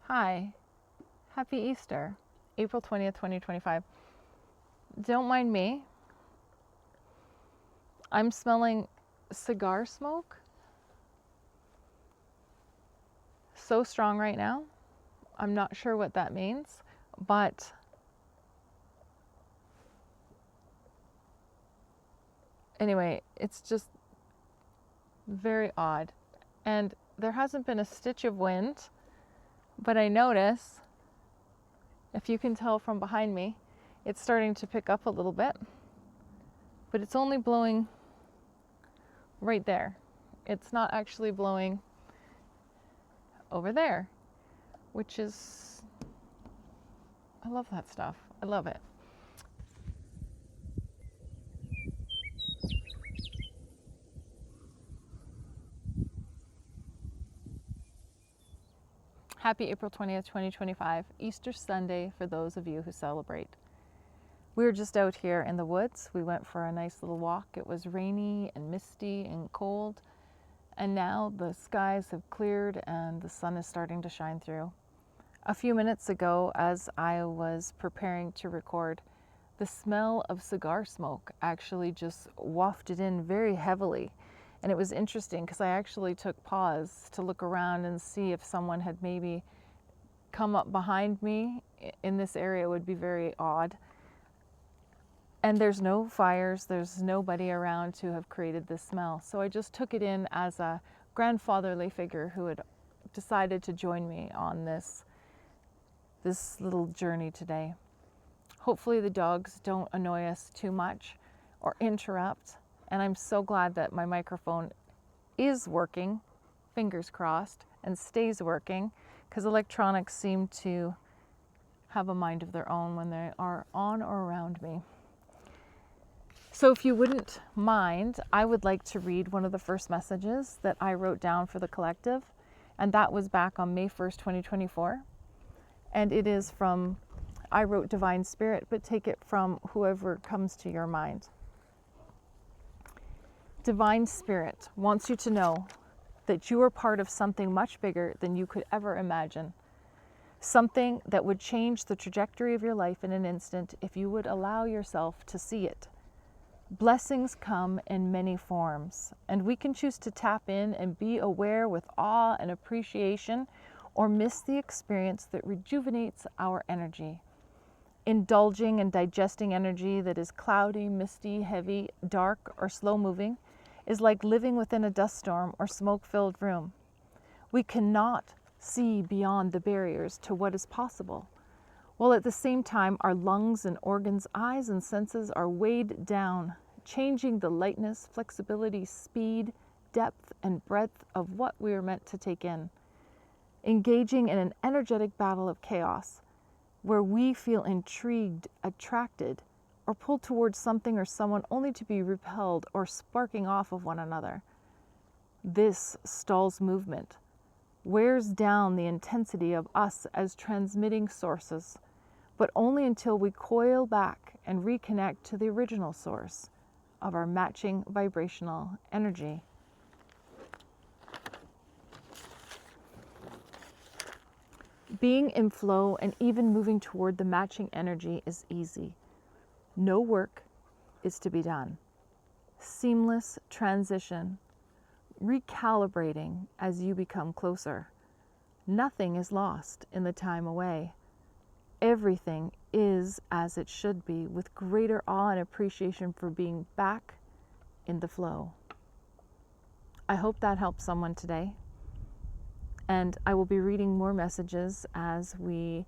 Hi, happy Easter, April 20th, 2025. Don't mind me. I'm smelling cigar smoke. So strong right now. I'm not sure what that means, but anyway, it's just very odd. And there hasn't been a stitch of wind, but I notice, if you can tell from behind me, it's starting to pick up a little bit, but it's only blowing right there. It's not actually blowing over there, which is, I love that stuff. I love it. Happy April 20th, 2025, Easter Sunday for those of you who celebrate. We were just out here in the woods. We went for a nice little walk. It was rainy and misty and cold, and now the skies have cleared and the sun is starting to shine through. A few minutes ago, as I was preparing to record, the smell of cigar smoke actually just wafted in very heavily. And it was interesting because I actually took pause to look around and see if someone had maybe come up behind me in this area. It would be very odd. And there's no fires, there's nobody around to have created this smell. So I just took it in as a grandfatherly figure who had decided to join me on this little journey today. Hopefully the dogs don't annoy us too much or interrupt. And I'm so glad that my microphone is working, fingers crossed, and stays working, because electronics seem to have a mind of their own when they are on or around me. So if you wouldn't mind, I would like to read one of the first messages that I wrote down for the collective, and that was back on May 1st, 2024. And it is from, I wrote Divine Spirit, but take it from whoever comes to your mind. Divine Spirit wants you to know that you are part of something much bigger than you could ever imagine. Something that would change the trajectory of your life in an instant if you would allow yourself to see it. Blessings come in many forms, and we can choose to tap in and be aware with awe and appreciation, or miss the experience that rejuvenates our energy. Indulging and digesting energy that is cloudy, misty, heavy, dark, or slow-moving is like living within a dust storm or smoke-filled room. We cannot see beyond the barriers to what is possible, while at the same time our lungs and organs, eyes and senses are weighed down, changing the lightness, flexibility, speed, depth, and breadth of what we are meant to take in. Engaging in an energetic battle of chaos, where we feel intrigued, attracted, or pulled towards something or someone only to be repelled or sparking off of one another. This stalls movement, wears down the intensity of us as transmitting sources, but only until we coil back and reconnect to the original source of our matching vibrational energy. Being in flow and even moving toward the matching energy is easy. No work is to be done. Seamless transition, recalibrating as you become closer. Nothing is lost in the time away. Everything is as it should be, with greater awe and appreciation for being back in the flow. I hope that helps someone today. And I will be reading more messages as we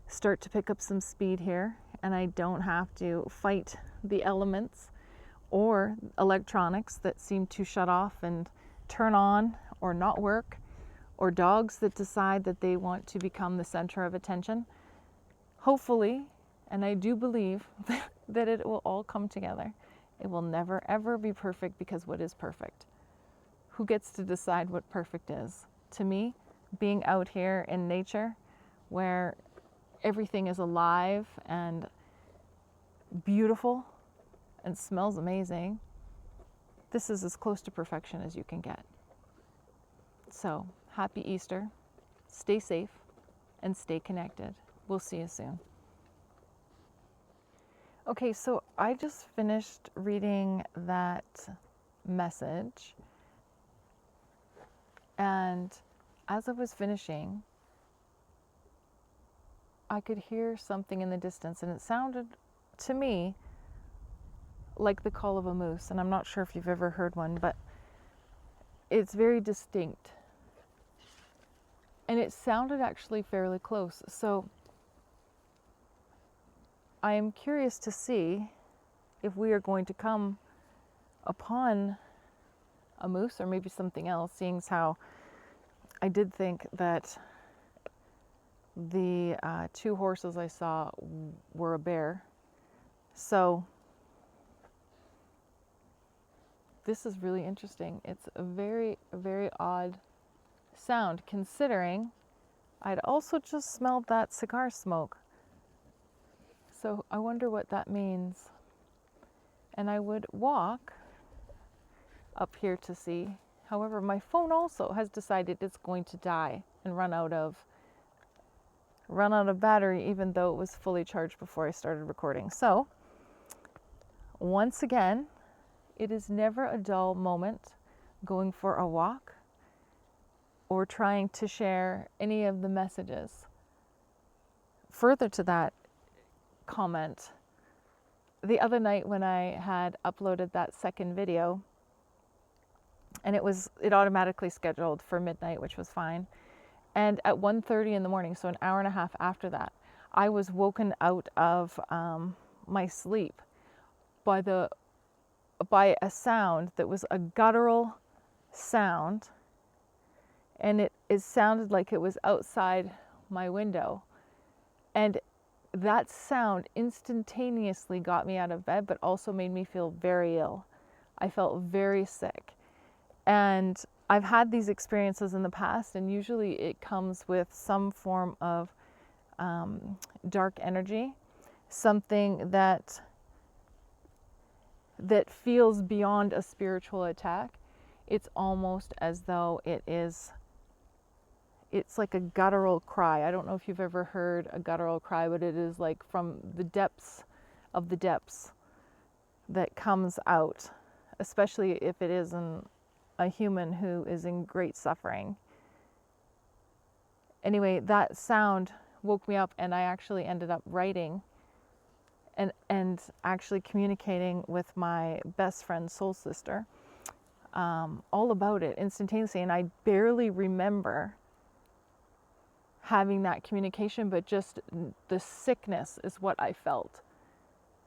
start to pick up some speed here, and I don't have to fight the elements or electronics that seem to shut off and turn on or not work, or dogs that decide that they want to become the center of attention. Hopefully, and I do believe that it will all come together. It will never ever be perfect, because what is perfect? Who gets to decide what perfect is? To me, being out here in nature where everything is alive and beautiful and smells amazing, this is as close to perfection as you can get. So, happy Easter. Stay safe. and stay connected. We'll see you soon. Okay, so I just finished reading that message, and as I was finishing, I could hear something in the distance, and it sounded to me like the call of a moose. And I'm not sure if you've ever heard one, but it's very distinct. And it sounded actually fairly close. So I am curious to see if we are going to come upon a moose or maybe something else, seeing as how I did think that the 2 horses I saw were a bear. So this is really interesting. It's a very, very odd sound, considering I'd also just smelled that cigar smoke. So I wonder what that means. And I would walk up here to see. However, my phone also has decided it's going to die and run out of battery, even though it was fully charged before I started recording. So once again, it is never a dull moment going for a walk or trying to share any of the messages. Further to that comment, the other night when I had uploaded that second video, and it automatically scheduled for midnight, which was fine. And at 1:30 in the morning, so an hour and a half after that, I was woken out of my sleep by a sound that was a guttural sound, and it sounded like it was outside my window. And that sound instantaneously got me out of bed, but also made me feel very ill. I felt very sick. And I've had these experiences in the past, and usually it comes with some form of dark energy, something that feels beyond a spiritual attack. It's almost as though it's like a guttural cry. I don't know if you've ever heard a guttural cry, but it is like from the depths of the depths that comes out, especially if it is a human who is in great suffering. Anyway, that sound woke me up, and I actually ended up writing and actually communicating with my best friend's soul sister all about it instantaneously. And I barely remember having that communication, but just the sickness is what I felt,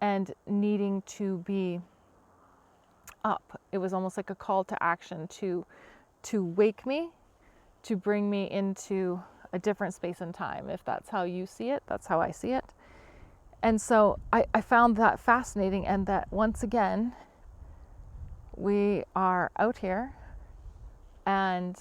and needing to be up. It was almost like a call to action to wake me, to bring me into a different space and time. If that's how you see it, that's how I see it. And so I found that fascinating, and that once again, we are out here, and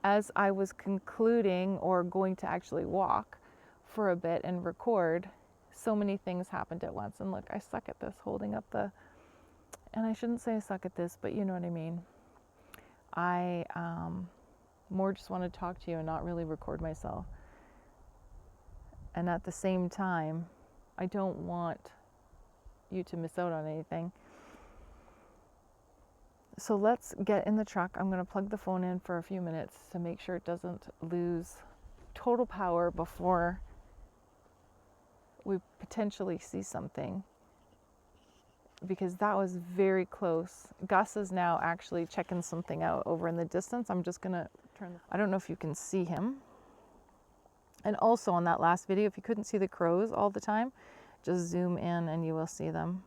as I was concluding or going to actually walk for a bit and record, so many things happened at once. And look, I suck at this, holding up and I shouldn't say I suck at this, but you know what I mean. I more just want to talk to you and not really record myself. And at the same time, I don't want you to miss out on anything. So let's get in the truck. I'm going to plug the phone in for a few minutes to make sure it doesn't lose total power before we potentially see something, because that was very close. Gus is now actually checking something out over in the distance. I'm just going to I don't know if you can see him. And also on that last video, if you couldn't see the crows all the time, just zoom in and you will see them.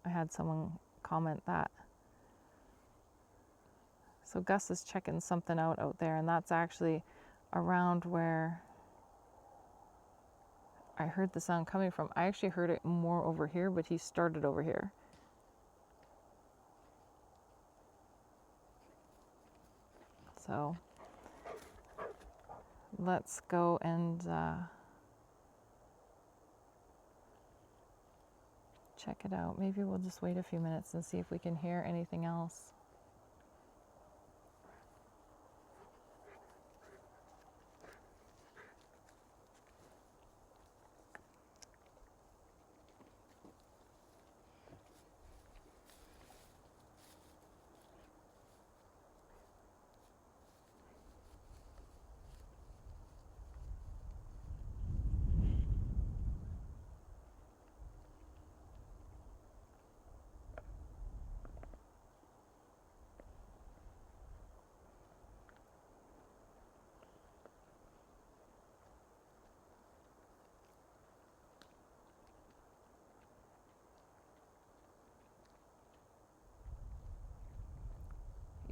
I had someone comment that. So Gus is checking something out there, and that's actually around where I heard the sound coming from. I actually heard it more over here, but he started over here. So let's go and check it out. Maybe we'll just wait a few minutes and see if we can hear anything else.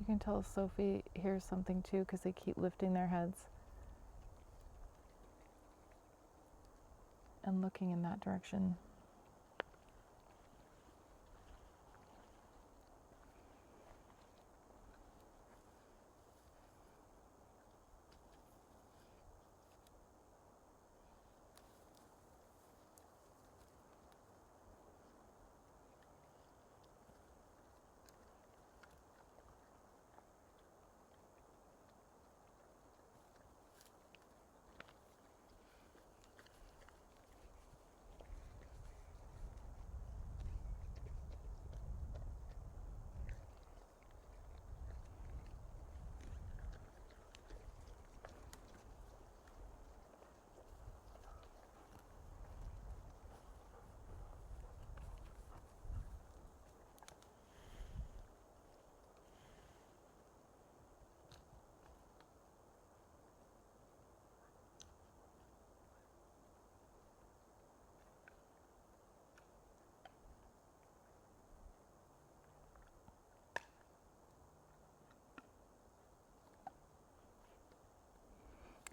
can tell Sophie hears something too because they keep lifting their heads and looking in that direction.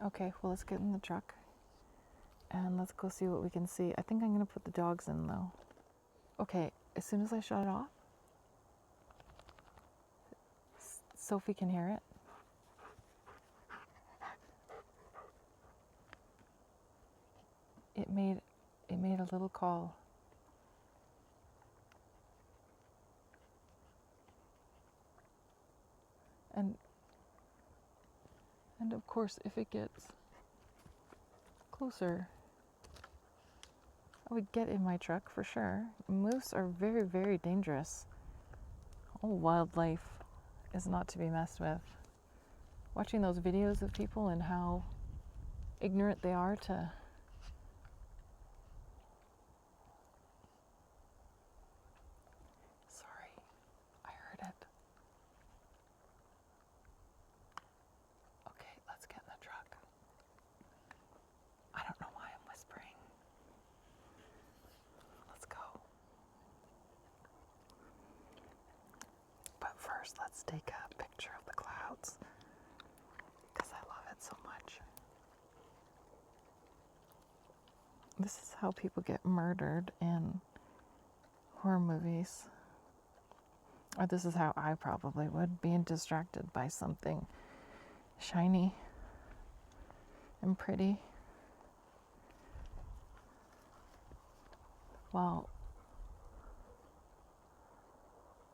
Okay, well, let's get in the truck and let's go see what we can see. I think I'm going to put the dogs in though. Okay, as soon as I shut it off, Sophie can hear it. It made a little call. And of course, if it gets closer, I would get in my truck for sure. Moose are very, very dangerous. All wildlife is not to be messed with. Watching those videos of people and how ignorant they are to let's take a picture of the clouds because I love it so much. This is how people get murdered in horror movies. Or this is how I probably would, being distracted by something shiny and pretty. While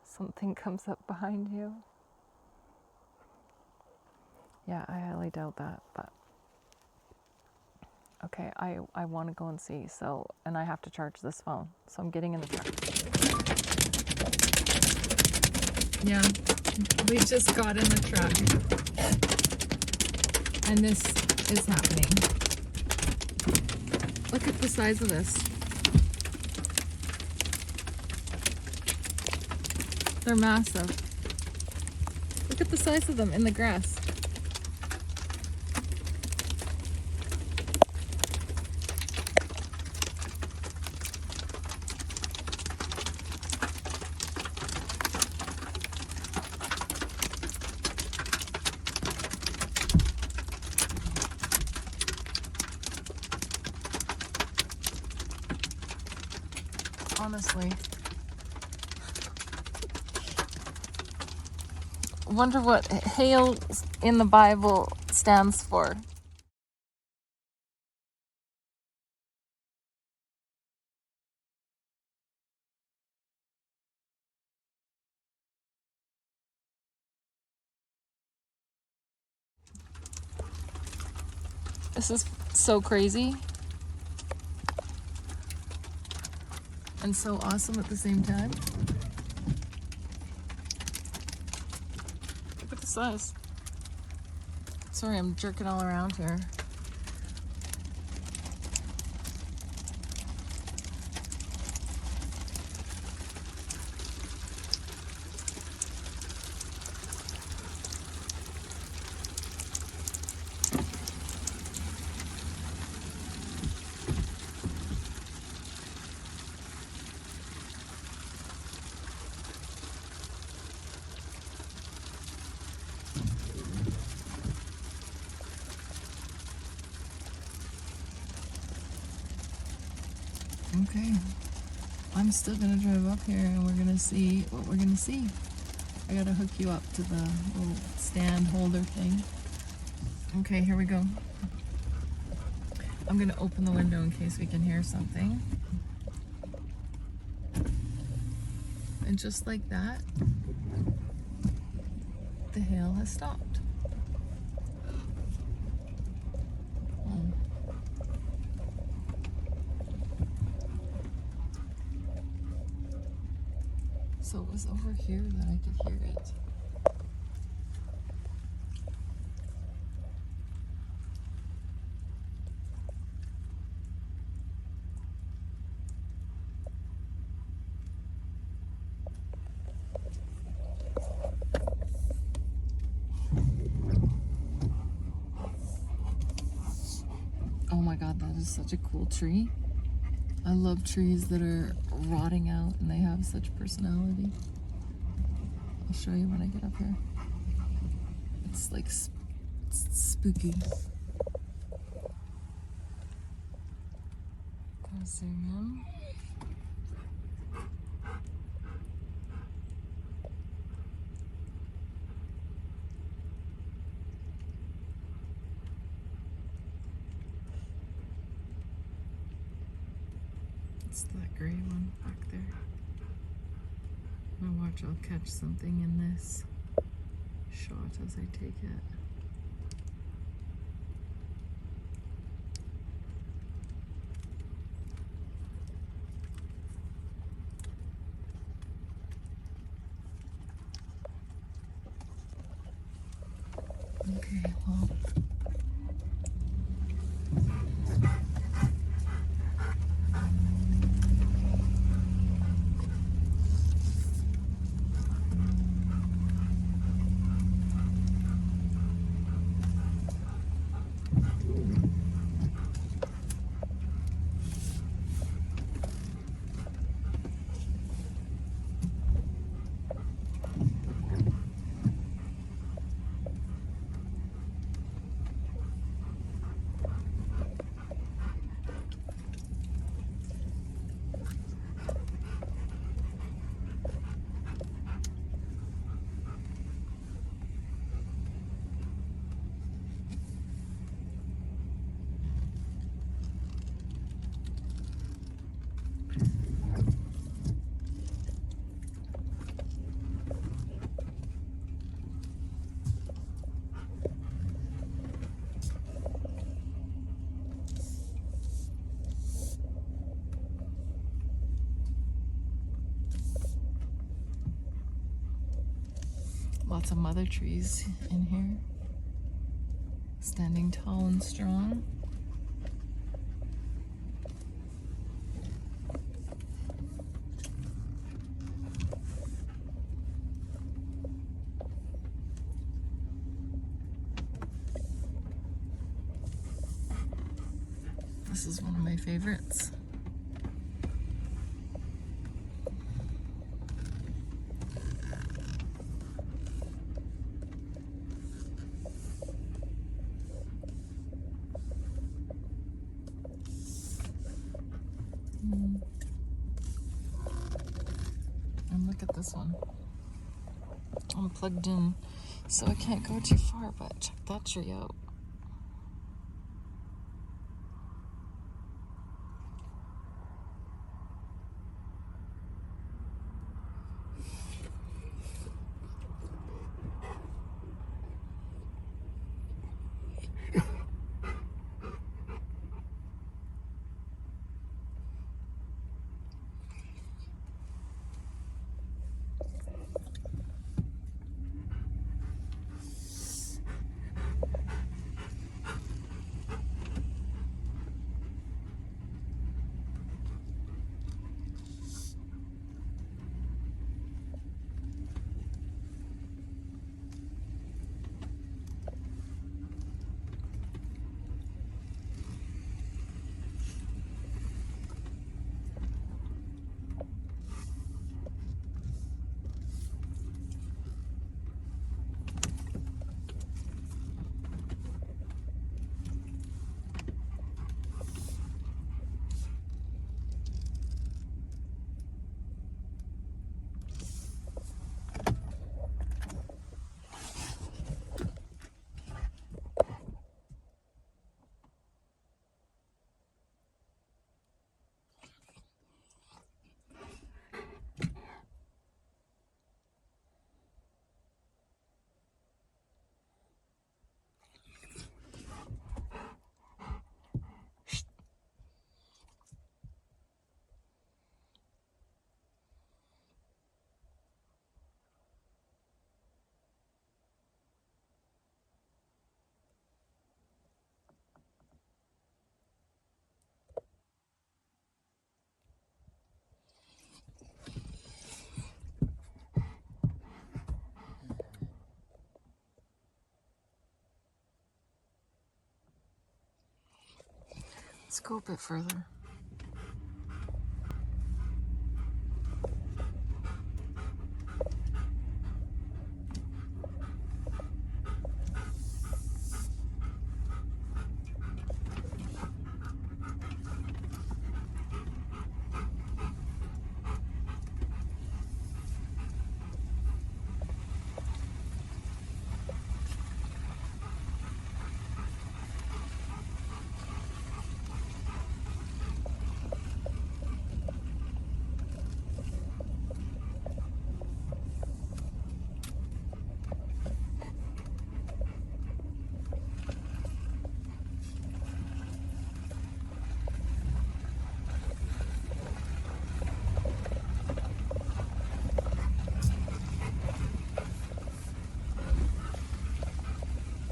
something comes up behind you. Yeah, I highly doubt that, but okay, I want to go and see, so, and I have to charge this phone, so I'm getting in the truck. Yeah, we just got in the truck, and this is happening. Look at the size of this. They're massive. Look at the size of them in the grass. Honestly. Wonder what hail in the Bible stands for. This is so crazy and so awesome at the same time. Look at the size. Sorry, I'm jerking all around here. Okay, I'm still gonna drive up here and we're gonna see what we're gonna see. I gotta hook you up to the little stand holder thing. Okay, here we go. I'm gonna open the window in case we can hear something. And just like that, the hail has stopped. So it was over here that I could hear it. Oh my God, that is such a cool tree. I love trees that are rotting out and they have such personality. I'll show you when I get up here. It's like spooky. Gotta zoom in. It's that gray one back there. Now watch, I'll catch something in this shot as I take it. Okay, well. Lots of mother trees in here, standing tall and strong. This is one of my favorites. And look at this one. I'm plugged in, so I can't go too far, but check that tree out. Let's go a bit further.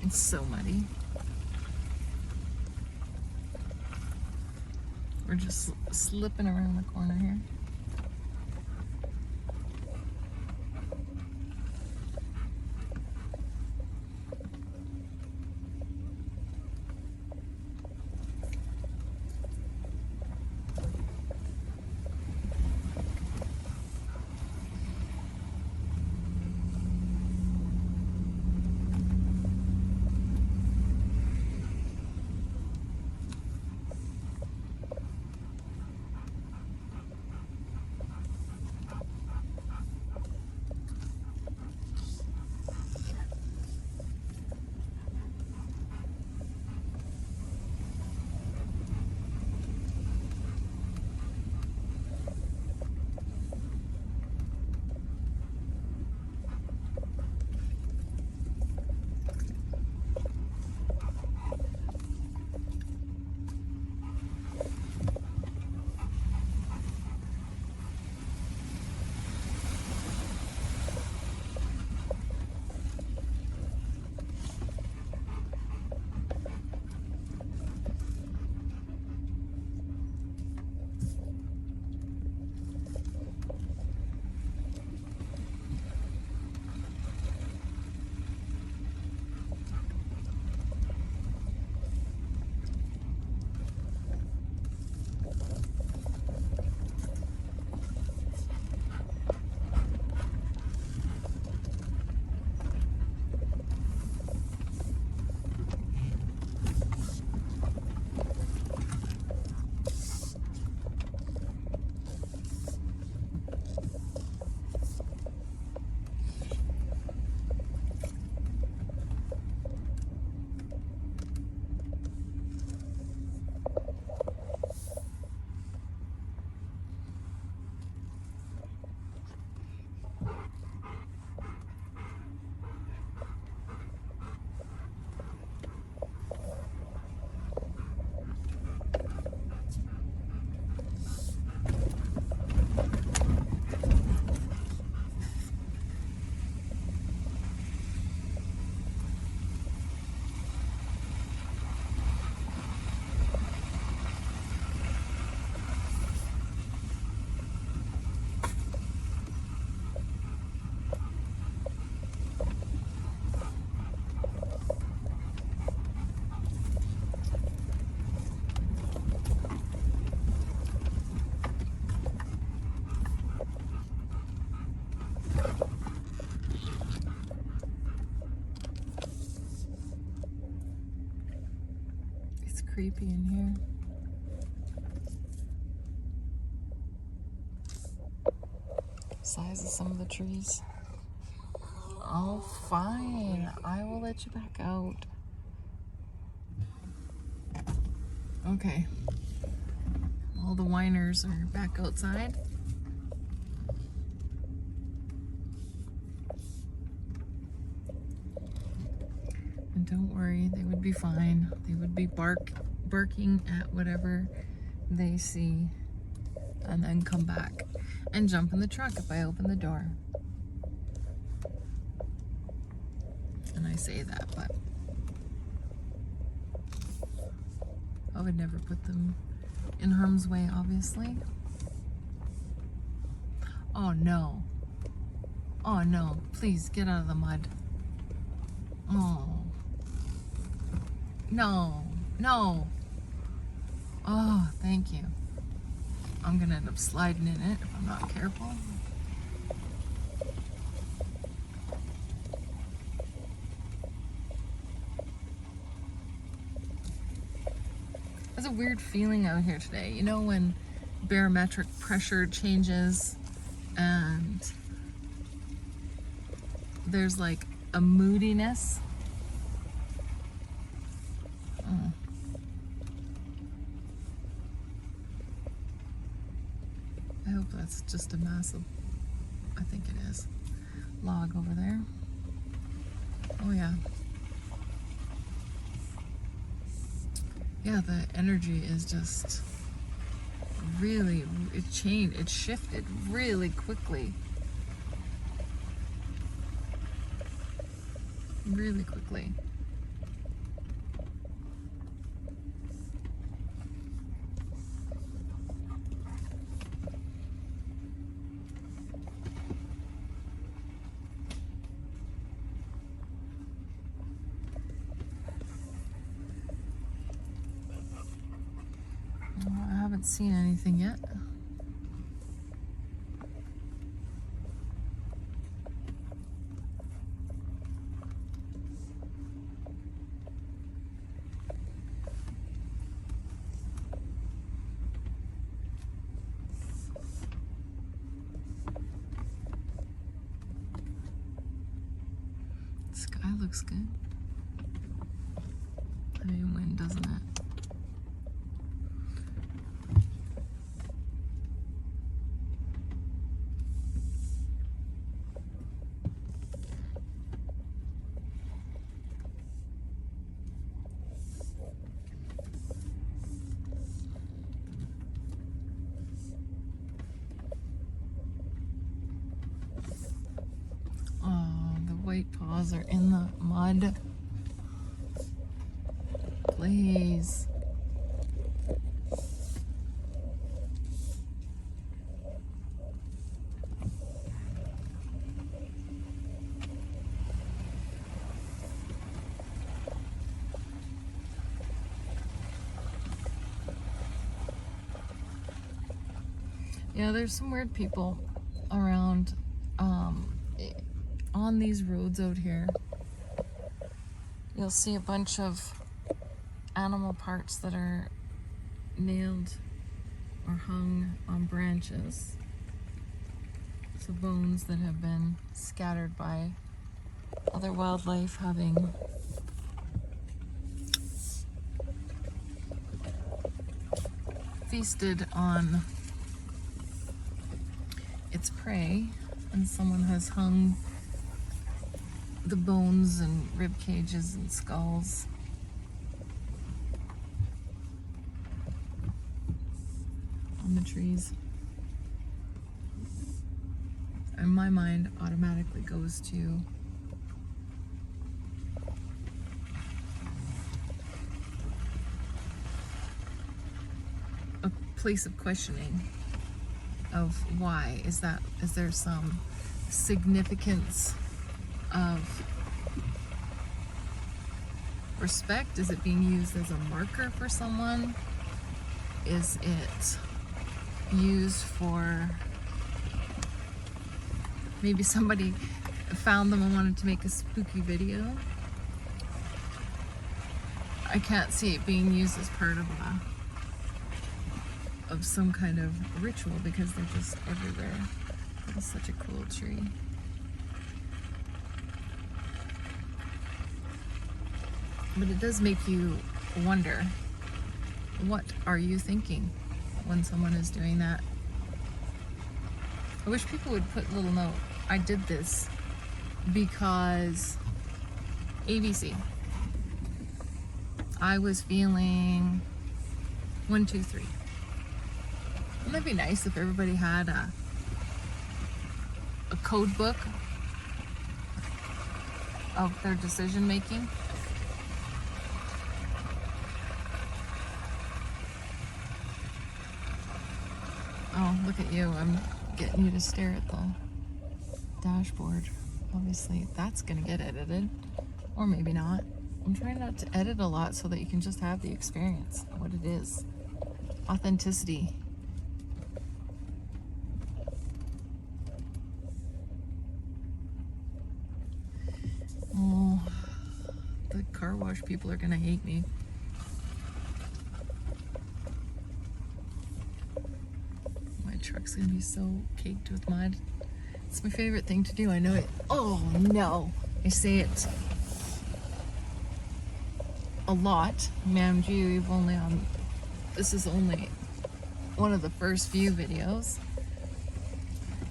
It's so muddy. We're just slipping around the corner here. Creepy in here. Size of some of the trees. Oh, fine. I will let you back out. Okay. All the whiners are back outside. And don't worry, they would be fine. They would be barking at whatever they see and then come back and jump in the truck if I open the door. And I say that, but I would never put them in harm's way, obviously. Oh no. Oh no, please get out of the mud. Oh. No, no. Oh, thank you. I'm gonna end up sliding in it if I'm not careful. There's a weird feeling out here today. You know when barometric pressure changes and there's like a moodiness? Oh. I hope that's just a massive, I think it is, log over there. Oh yeah. Yeah, the energy is just really, it shifted really quickly. Really quickly. I haven't seen anything yet. The sky looks good. Heavy wind, doesn't it? White paws are in the mud. Please. Yeah, there's some weird people around on these roads out here. You'll see a bunch of animal parts that are nailed or hung on branches. So bones that have been scattered by other wildlife having feasted on its prey, and someone has hung the bones and rib cages and skulls on the trees. And my mind automatically goes to a place of questioning of why is that? Is there some significance of respect? Is it being used as a marker for someone? Is it used for maybe somebody found them and wanted to make a spooky video? I can't see it being used as part of some kind of ritual because they're just everywhere. It's such a cool tree. But it does make you wonder, what are you thinking when someone is doing that? I wish people would put a little note. I did this because ABC. I was feeling 1, 2, 3. Wouldn't that be nice if everybody had a code book of their decision making? Oh, look at you. I'm getting you to stare at the dashboard. Obviously, that's gonna get edited. Or maybe not. I'm trying not to edit a lot so that you can just have the experience, what it is. authenticity. Oh, the car wash people are gonna hate me. My truck's gonna be so caked with mud. It's my favorite thing to do. I know it. Oh no, I say it a lot. Ma'am G, you've only on. This is only one of the first few videos,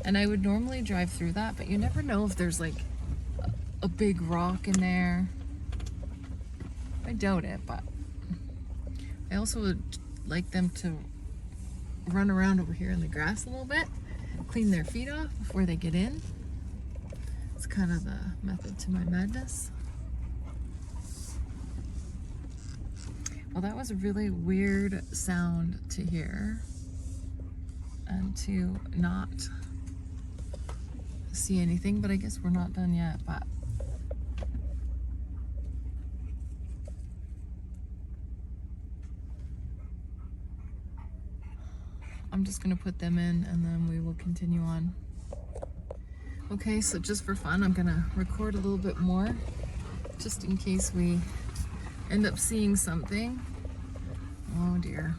and I would normally drive through that, but you never know if there's like a big rock in there. I doubt it, but I also would like them to run around over here in the grass a little bit, clean their feet off before they get in. It's kind of the method to my madness. Well, that was a really weird sound to hear and to not see anything, but I guess we're not done yet. But I'm just gonna put them in and then we will continue on. Okay, so just for fun, I'm gonna record a little bit more just in case we end up seeing something. Oh dear.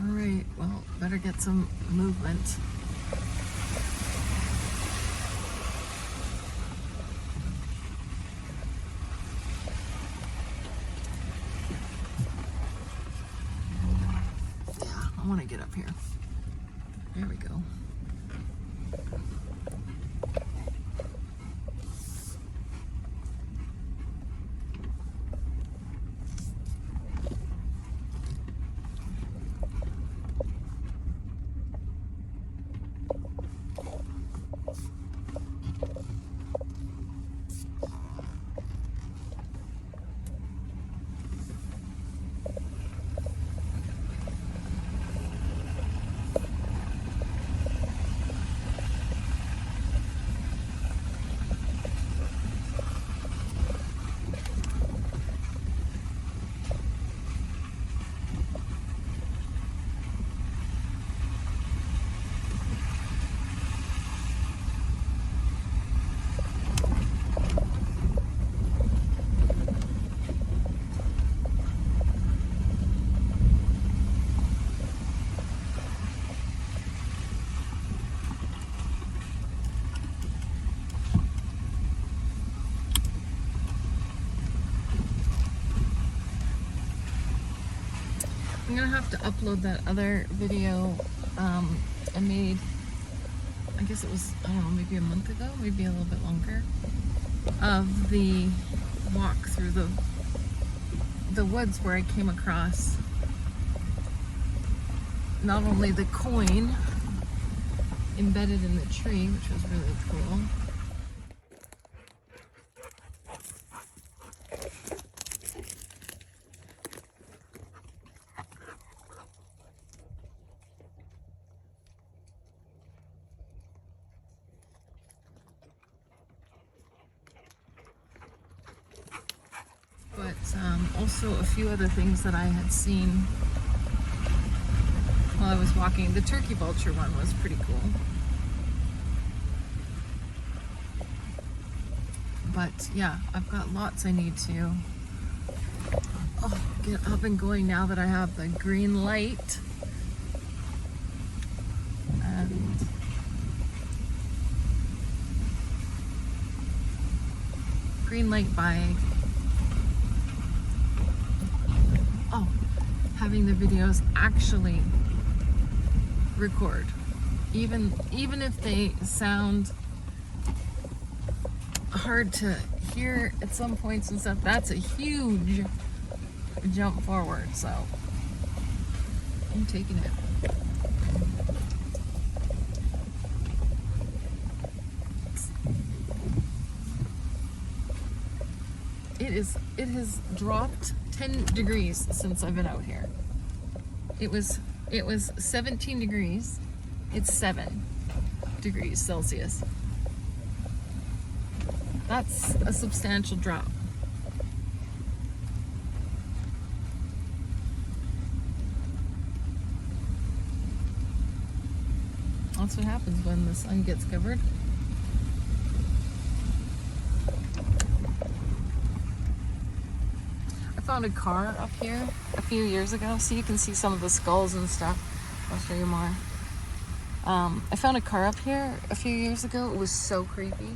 All right, well, better get some movement. Yeah, I want to get up here. There we go. I'm gonna have to upload that other video I made, I guess it was, I don't know, maybe a month ago, maybe a little bit longer, of the walk through the woods where I came across not only the coin embedded in the tree, which was really cool, but also a few other things that I had seen while I was walking. The turkey vulture one was pretty cool. But yeah, I've got lots I need to get up and going now that I have the green light. And green light by having the videos actually record, even if they sound hard to hear at some points and stuff. That's a huge jump forward, so I'm taking it. It has dropped 10 degrees since I've been out here. It was 17 degrees. It's 7 degrees Celsius. That's a substantial drop. That's what happens when the sun gets covered. I found a car up here a few years ago, so you can see some of the skulls and stuff. I'll show you more. I found a car up here a few years ago. It was so creepy.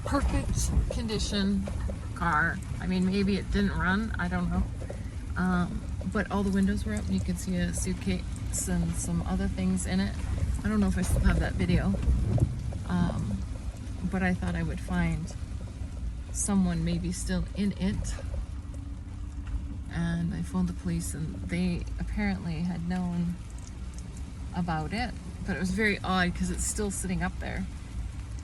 Perfect condition car. I mean, maybe it didn't run, I don't know. But all the windows were up and you could see a suitcase and some other things in it. I don't know if I still have that video. But I thought I would find someone maybe still in it. And I phoned the police and they apparently had known about it. But it was very odd because it's still sitting up there.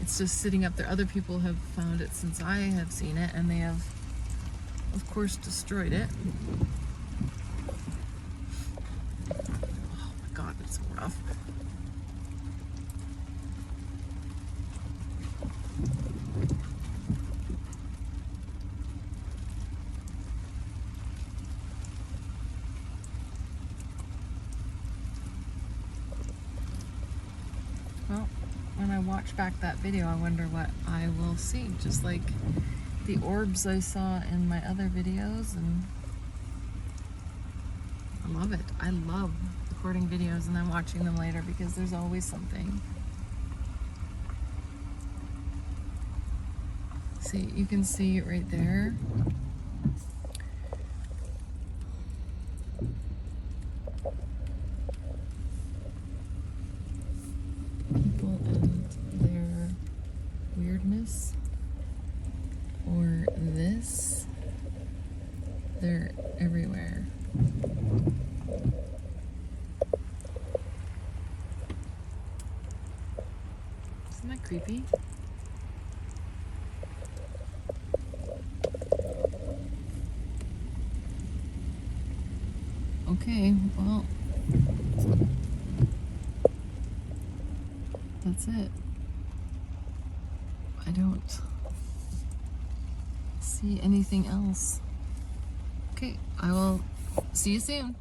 It's just sitting up there. Other people have found it since I have seen it, and they have, of course, destroyed it. Oh my God, it's so rough. Well, when I watch back that video, I wonder what I will see. Just like the orbs I saw in my other videos, and I love it. I love recording videos and then watching them later because there's always something. See, you can see it right there. People and their weirdness, or this, they're everywhere. Isn't that creepy? Okay, well, that's it. I don't see anything else. Okay, I will see you soon.